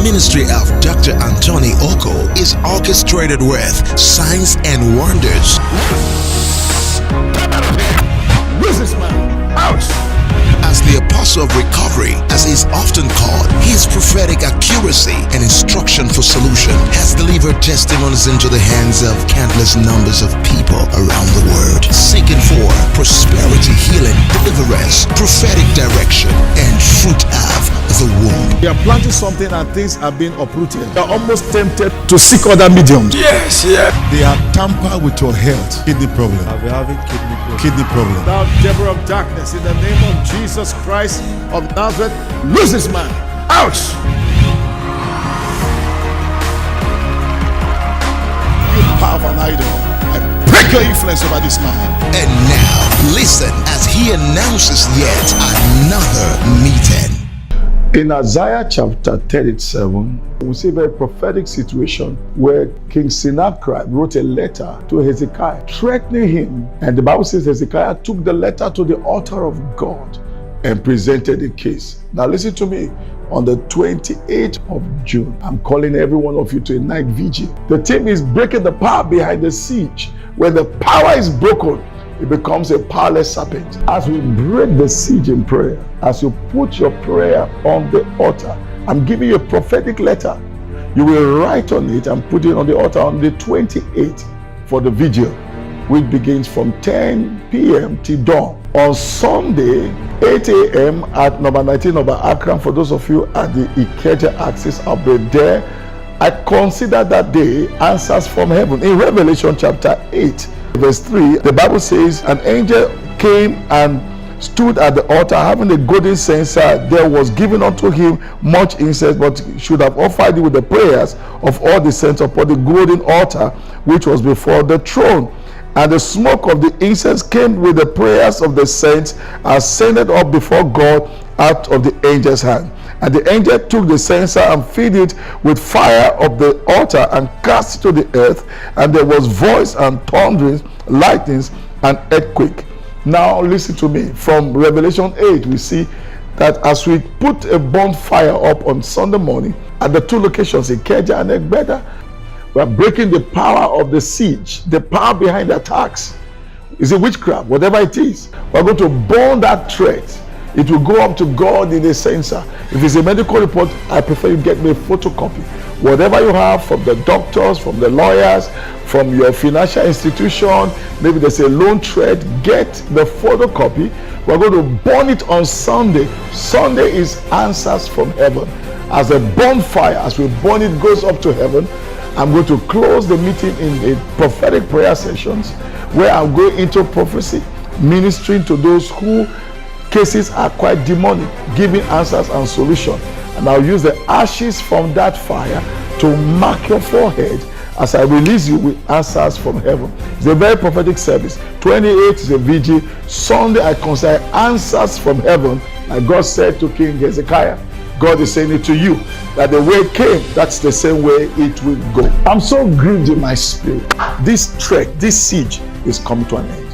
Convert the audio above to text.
ministry of Dr. Antoni Okoh is orchestrated with signs and wonders. Lose this man. Ouch! As the apostle of recovery, as he is often called, his prophetic accuracy and instruction for solution has delivered testimonies into the hands of countless numbers of people around the world, seeking for prosperity, healing, deliverance, prophetic direction, and fruit of the womb. You are planting something and things are being uprooted. You are almost tempted to seek other mediums. Yes. They have tampered with your health. Kidney problem. I've been having Kidney problem. Thou devil of darkness, in the name of Jesus Christ of Nazareth, lose this man. Ouch! You power of an idol, I break your influence over this man. And now, listen as he announces yet another meeting. In Isaiah chapter 37, we see a very prophetic situation where King Sennacherib wrote a letter to Hezekiah, threatening him. And the Bible says Hezekiah took the letter to the altar of God and presented the case. Now listen to me. On the 28th of June, I'm calling every one of you to a night vigil. The team is breaking the power behind the siege. When the power is broken, it becomes a powerless serpent. As we break the siege in prayer, as you put your prayer on the altar, I'm giving you a prophetic letter. You will write on it and put it on the altar on the 28th for the vigil, which begins from 10 p.m. till dawn. On Sunday, 8 a.m. at number 19 of Accra, for those of you at the Ikeja axis, I'll be there. I consider that day answers from heaven. In Revelation chapter 8, verse 3, the Bible says, an angel came and stood at the altar having a golden censer. There was given unto him much incense, but should have offered it with the prayers of all the saints upon the golden altar which was before the throne. And the smoke of the incense came with the prayers of the saints, ascended up before God out of the angel's hand. And the angel took the censer and filled it with fire of the altar and cast it to the earth. And there was voice and thunderings, lightnings, and earthquake. Now listen to me. From Revelation 8, we see that as we put a bonfire up on Sunday morning at the two locations, Ikeja and Egbeda, we are breaking the power of the siege, the power behind the attacks. Is it witchcraft? Whatever it is, we are going to burn that threat. It will go up to God in a censer. If it's a medical report, I prefer you get me a photocopy. Whatever you have from the doctors, from the lawyers, from your financial institution, maybe there's a loan thread, get the photocopy. We're going to burn it on Sunday. Sunday is answers from heaven. As a bonfire, as we burn it, goes up to heaven. I'm going to close the meeting in a prophetic prayer sessions where I'm going into prophecy, ministering to those who cases are quite demonic, giving answers and solutions. And I'll use the ashes from that fire to mark your forehead as I release you with answers from heaven. It's a very prophetic service. 28 is a vigil. Sunday I consider answers from heaven. Like God said to King Hezekiah, God is saying it to you, that the way it came, that's the same way it will go. I'm so grieved in my spirit. This threat, this siege is coming to an end.